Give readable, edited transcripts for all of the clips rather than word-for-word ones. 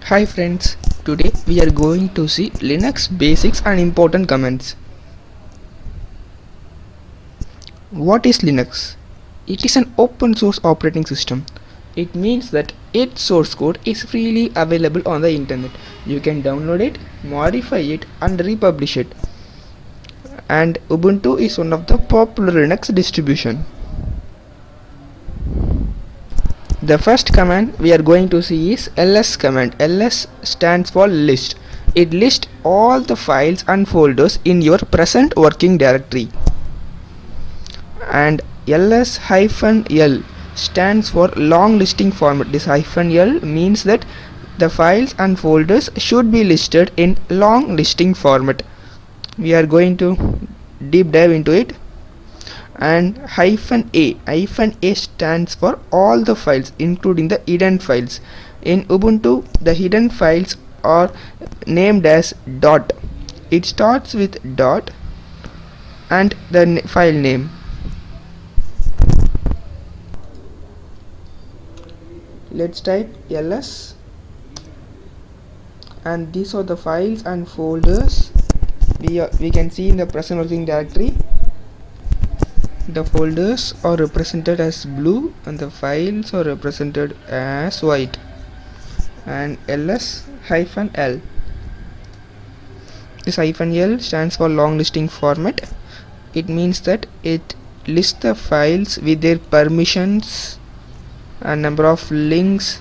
Hi friends, today we are going to see Linux basics and important commands. What is Linux? It is an open source operating system. It means that its source code is freely available on the internet. You can download it, modify it and republish it. And Ubuntu is one of the popular Linux distribution. The first command we are going to see is ls command. ls stands for list. It lists all the files and folders in your present working directory. And ls-l stands for long listing format. This -l means that the files and folders should be listed in long listing format. We are going to deep dive into it. And -a stands for all the files including the hidden files. In Ubuntu the hidden files are named as dot. It starts with dot and the file name. Let's type ls and these are the files and folders we can see in the present working directory. The folders are represented as blue and the files are represented as white. And ls-l, this -l stands for long listing format. It means that it lists the files with their permissions and number of links,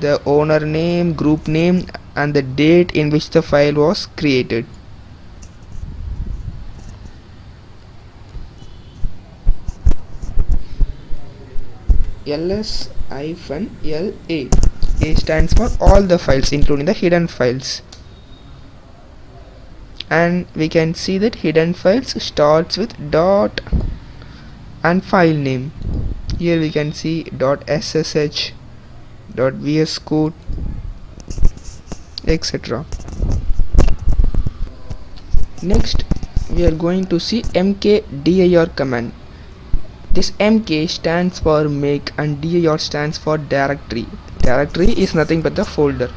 the owner name, group name and the date in which the file was created. ls-la, A stands for all the files including the hidden files. And we can see that hidden files starts with dot and file name. Here we can see .ssh, .vs code, etc. Next we are going to see mkdir command. This mk stands for make and dir stands for directory. Directory is nothing but the folder.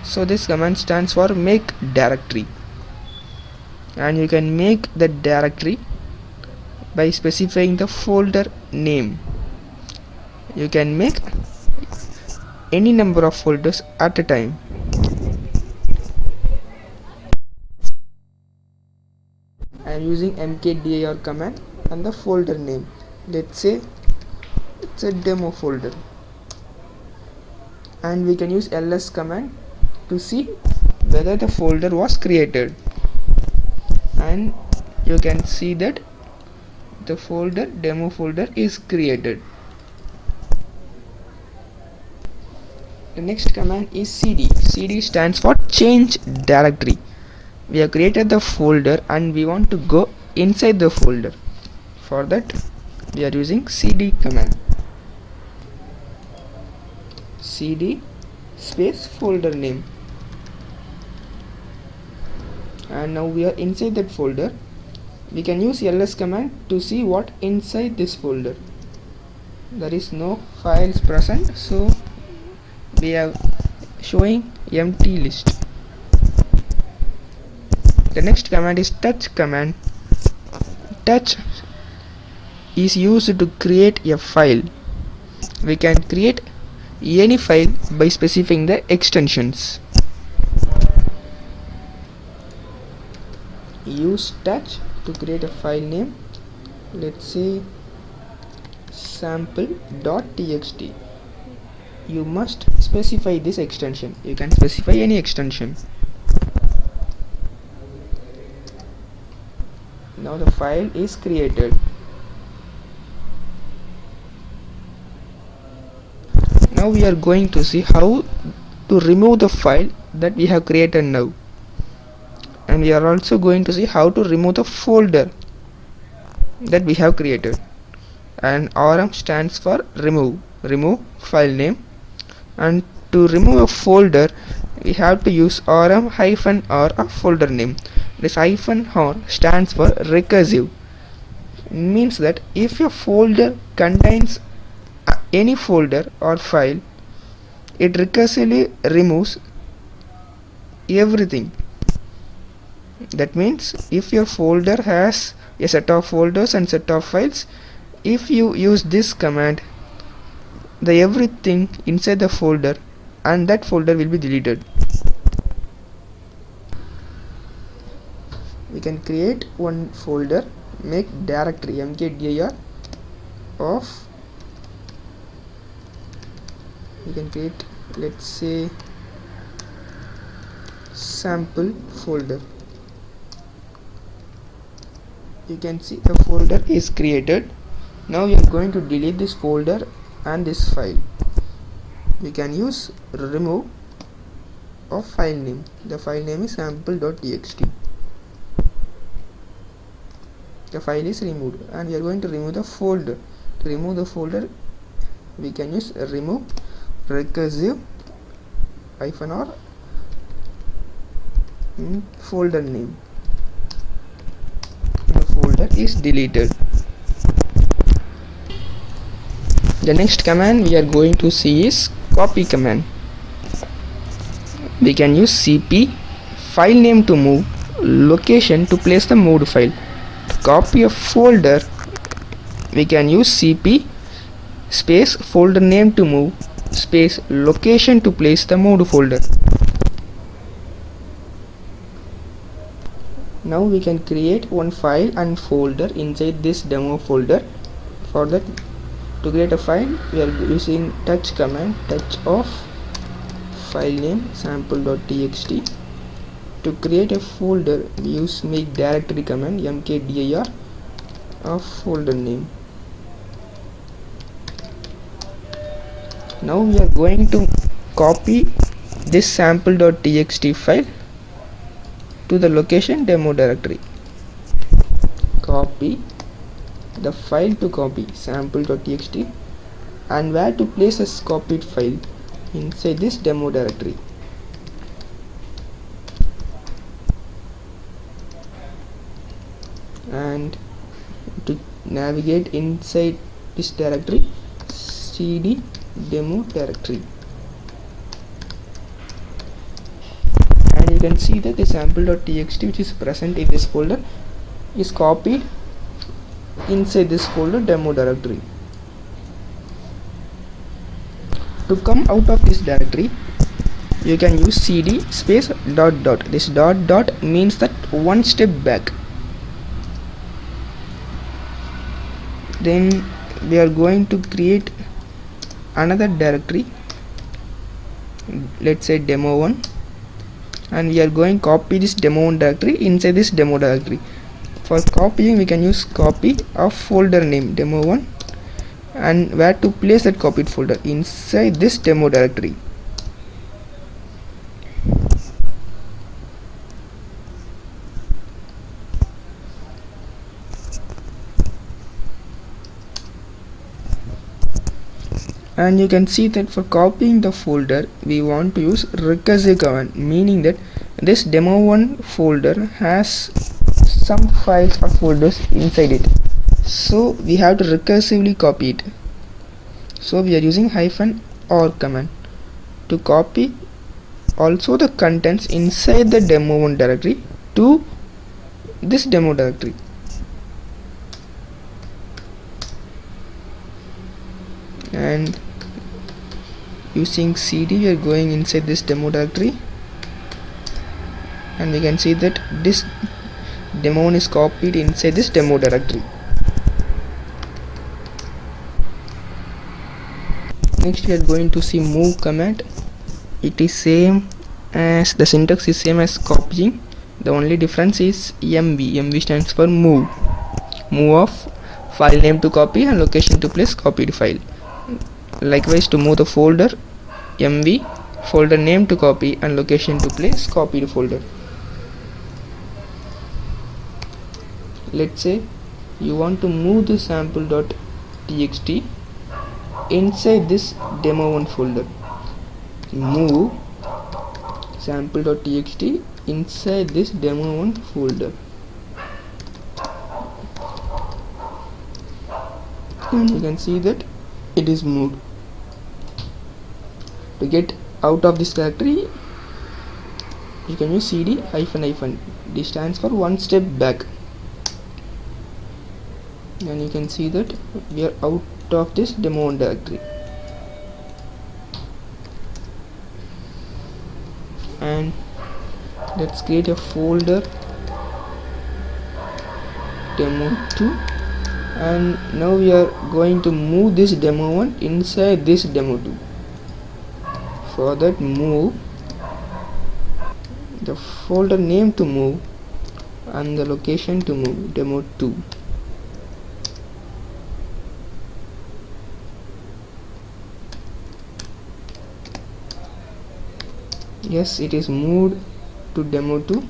So this command stands for make directory. And you can make the directory by specifying the folder name. You can make any number of folders at a time. I am using mkdir command and the folder name. Let's say it's a demo folder. And we can use ls command to see whether the folder was created. And you can see that the folder, demo folder, is created. The next command is cd. cd stands for change directory. We have created the folder and we want to go inside the folder. For that we are using cd command. cd space folder name. And now we are inside that folder. We can use ls command to see what inside this folder. There is no files present, so we are showing empty list. The next command is touch command. Touch is used to create a file. We can create any file by specifying the extensions. Use touch to create a file name. Let's say sample.txt. You must specify this extension. You can specify any extension. Now the file is created. Now we are going to see how to remove the file that we have created now. And we are also going to see how to remove the folder that we have created. And rm stands for remove file name. And to remove a folder we have to use rm-r of folder name. This -r stands for recursive. It means that if a folder contains any folder or file, it recursively removes everything. That means if your folder has a set of folders and set of files, if you use this command, the everything inside the folder and that folder will be deleted. We can create one folder, make directory mkdir of, we can create, let's say, sample folder. You can see the folder is created. Now we are going to delete this folder and this file. We can use remove of file name. The file name is sample.txt. The file is removed and we are going to remove the folder. To remove the folder, we can use remove recursive -r in folder name. The folder is deleted. The next command we are going to see is copy command. We can use cp file name to move, location to place the moved file. To copy a folder, we can use cp space folder name to move space location to place the moved folder. Now we can create one file and folder inside this demo folder. For that, to create a file, we are using touch command, touch of file name sample.txt. To create a folder, we use make directory command mkdir of folder name. Now we are going to copy this sample.txt file to the location demo directory. Copy the file to copy sample.txt and where to place this copied file inside this demo directory. And to navigate inside this directory, cd demo directory. And you can see that the sample.txt which is present in this folder is copied inside this folder demo directory. To come out of this directory, you can use cd space dot dot. This dot dot means that one step back. Then we are going to create another directory, let's say demo1, and we are going to copy this demo1 directory inside this demo directory. For copying, we can use copy of folder name demo1 and where to place that copied folder inside this demo directory. And you can see that for copying the folder, we want to use recursive command, meaning that this demo1 folder has some files or folders inside it, so we have to recursively copy it. So we are using -r command to copy also the contents inside the demo1 directory to this demo directory. And using cd, we are going inside this demo directory, and we can see that this demo1 is copied inside this demo directory. Next we are going to see move command. It is same as, the syntax is same as copying. The only difference is mv stands for move of file name to copy and location to place copied file. Likewise, to move the folder, mv folder name to copy and location to place copied folder. Let's say you want to move the sample.txt inside this demo1 folder. Move sample.txt inside this demo1 folder, and you can see that it is moved. To get out of this directory, you can use cd hyphen hyphen. This stands for one step back, and you can see that we are out of this demo directory. And let's create a folder demo2, and now we are going to move this demo1 inside this demo2. For that, move the folder name to move and the location to move demo2. Yes, it is moved to demo2.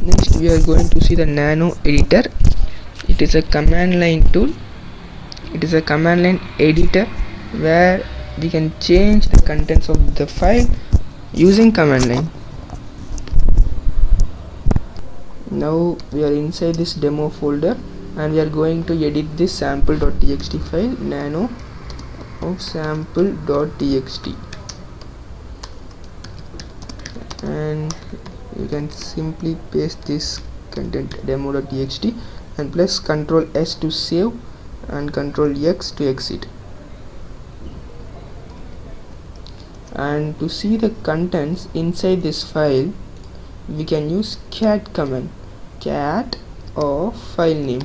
Next we are going to see the nano editor. It is a command line tool. It is a command line editor where we can change the contents of the file using command line. Now we are inside this demo folder, and we are going to edit this sample.txt file, nano of sample.txt, and you can simply paste this content demo.txt and press Ctrl S to save and Ctrl X to exit. And to see the contents inside this file, we can use cat command, cat of file name.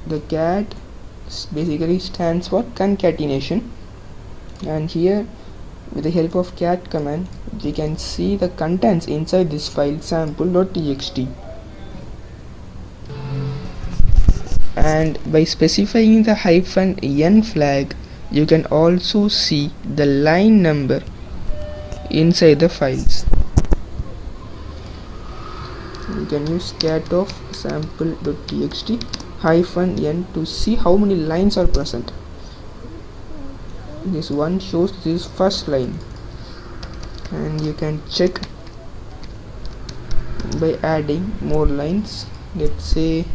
The cat basically stands for concatenation, and here with the help of cat command we can see the contents inside this file sample.txt. And by specifying the -n flag, you can also see the line number inside the files. You can use cat of sample.txt -n to see how many lines are present. This one shows this first line, and you can check by adding more lines. Let's say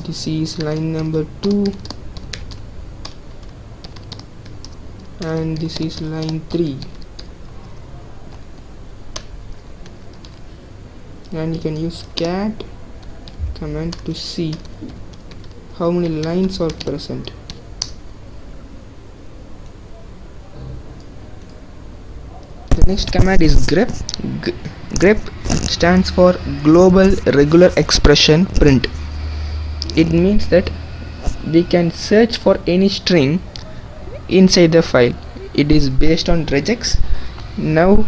this is line number 2, and this is line 3, and you can use cat command to see how many lines are present. The next command is grep. Grep stands for global regular expression print. It means that we can search for any string inside the file. It is based on regex. Now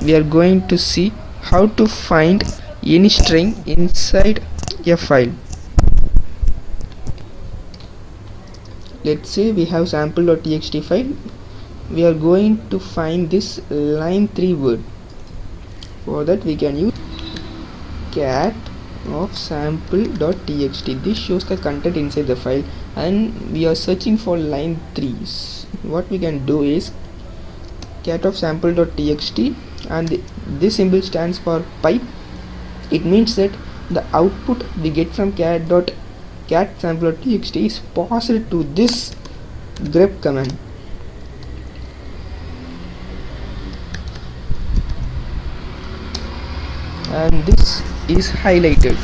we are going to see how to find any string inside a file. Let's say we have sample.txt file. We are going to find this line 3 word. For that, we can use cat of sample.txt. This shows the content inside the file, and we are searching for line 3. What we can do is cat of sample.txt, and this symbol stands for pipe. It means that the output we get from cat sample.txt is passed to this grep command. And this is highlighted.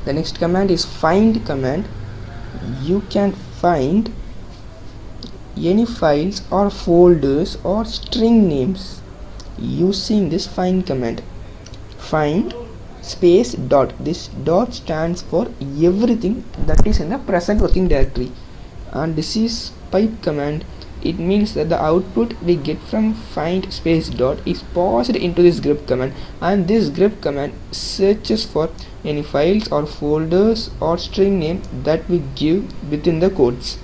The next command is find command. You can find any files or folders or string names using this find command. Find space dot. This dot stands for everything that is in the present working directory, and this is pipe command. It means that the output we get from find space dot is passed into this grep command, and this grep command searches for any files or folders or string name that we give within the codes.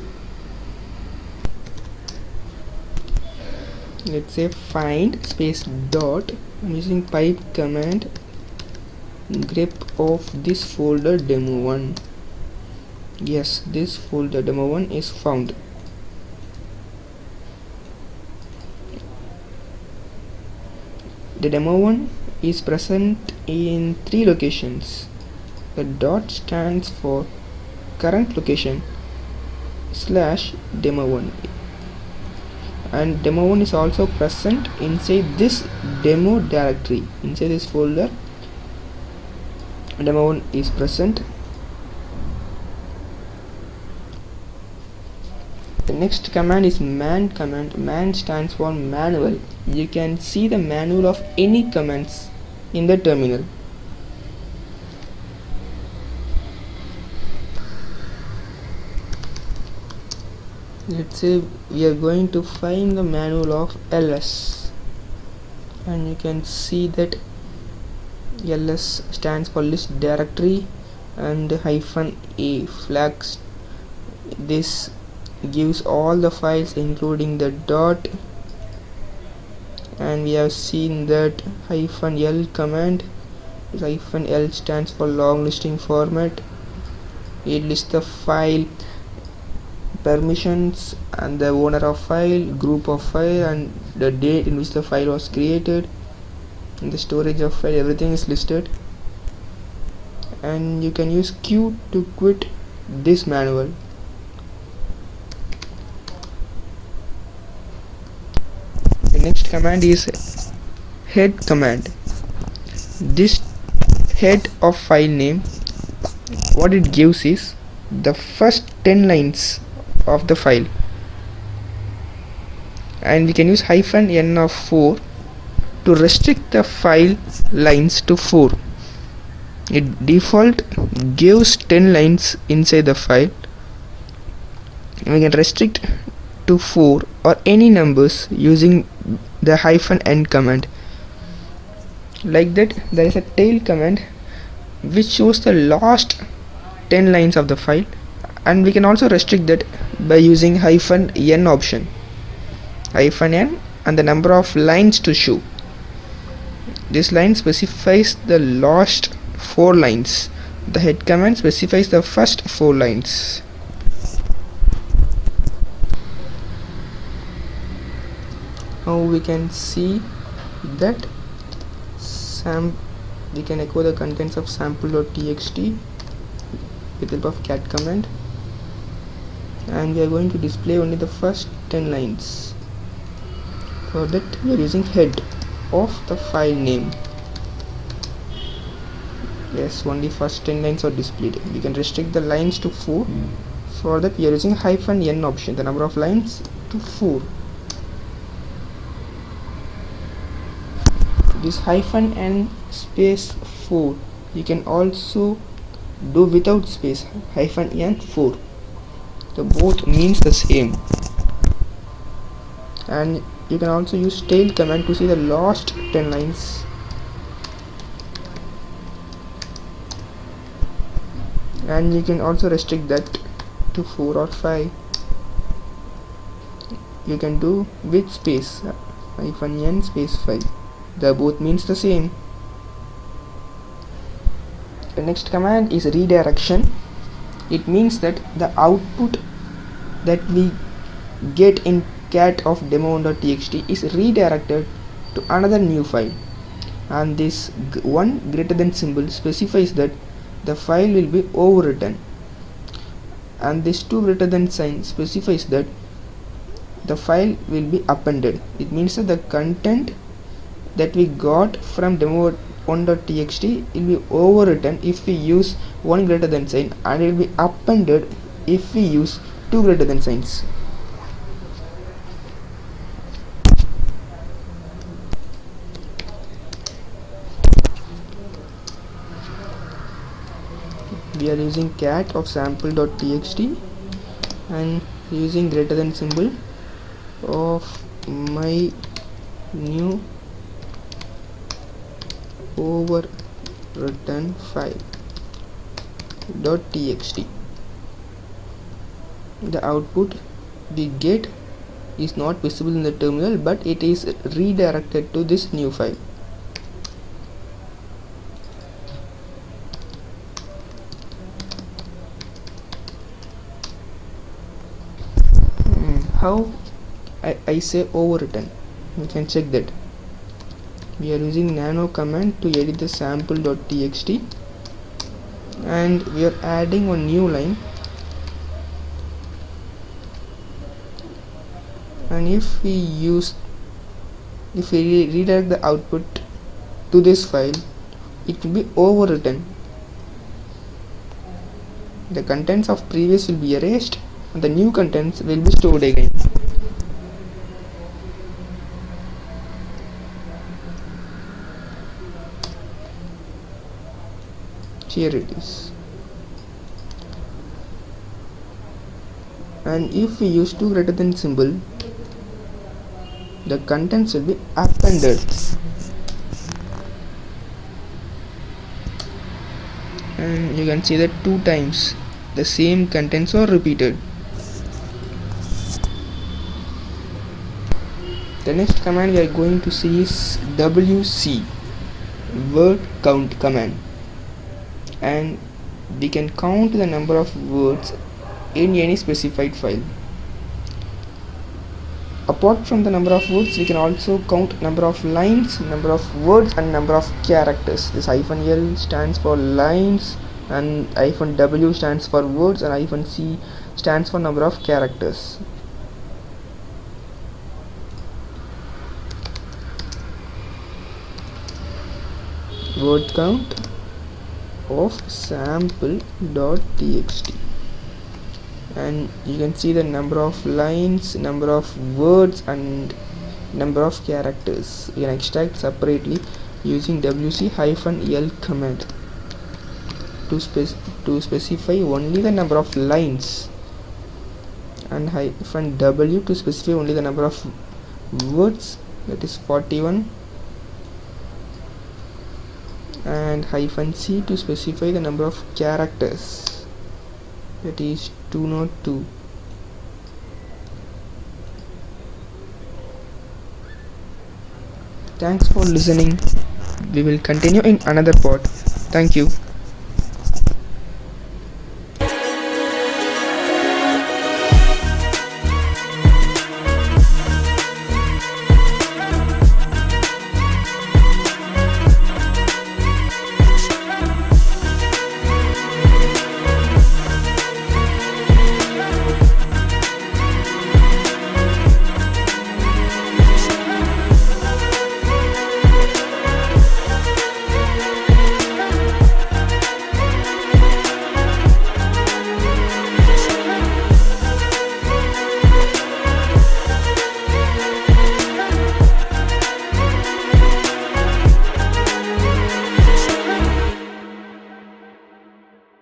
Let's say find space dot. I'm using pipe command, grep of this folder demo1. Yes, this folder demo1 is found. The demo one is present in 3 locations. The dot stands for current location slash demo1, and demo1 is also present inside this demo directory. Inside this folder, demo1 is present. The next command is man command. Man stands for manual. You can see the manual of any commands in the terminal. Let's say we are going to find the manual of ls, and you can see that ls stands for list directory, and -a flags. This gives all the files including the dot, and we have seen that -l command. -l stands for long listing format. It lists the file permissions and the owner of file, group of file, and the date in which the file was created, and the storage of file. Everything is listed, and you can use Q to quit this manual. The next command is head command. This head of file name, what it gives is the first 10 lines of the file, and we can use -n of 4 to restrict the file lines to 4. It default gives 10 lines inside the file, and we can restrict to 4 or any numbers using the -n command. Like that, there is a tail command which shows the last 10 lines of the file, and we can also restrict that by using -n option. -n and the number of lines to show. This line specifies the last 4 lines. The head command specifies the first 4 lines. Now we can see that we can echo the contents of sample.txt with the help of cat command, and we are going to display only the first 10 lines. For that, we are using head of the file name. Yes, only first 10 lines are displayed. We can restrict the lines to 4. For that, we are using -n option, the number of lines to 4. This -n space 4 you can also do without space, -n 4. The both means the same. And you can also use tail command to see the last 10 lines. And you can also restrict that to 4 or 5. You can do with space, -n space 5. The both means the same. The next command is redirection. It means that the output that we get in cat of demo1.txt is redirected to another new file, and this one greater than symbol specifies that the file will be overwritten, and this 2 greater than sign specifies that the file will be appended. It means that the content that we got from demo1.txt will be overwritten if we use 1 greater than sign, and it will be appended if we use 2 greater than signs. We are using cat of sample.txt and using greater than symbol of my new overwritten file .txt. The output we get is not visible in the terminal, but it is redirected to this new file. How I say overwritten, you can check that. we are using nano command to edit the sample.txt, and we are adding one new line. And if we redirect the output to this file, it will be overwritten. The contents of previous will be erased and the new contents will be stored again. Here it is. And if we use 2 greater than symbol, the contents will be appended. And you can see that 2 times the same contents are repeated. The next command we are going to see is WC, word count command, and we can count the number of words in any specified file. Apart from the number of words, we can also count number of lines, number of words, and number of characters. This -L stands for lines, and -W stands for words, and -C stands for number of characters. Word count of sample.txt, and you can see the number of lines, number of words, and number of characters. You can extract separately using WC-L command to specify only the number of lines, and -W to specify only the number of words, that is 41, and -C to specify the number of characters, that is 202. Thanks for listening. We will continue in another part. Thank you.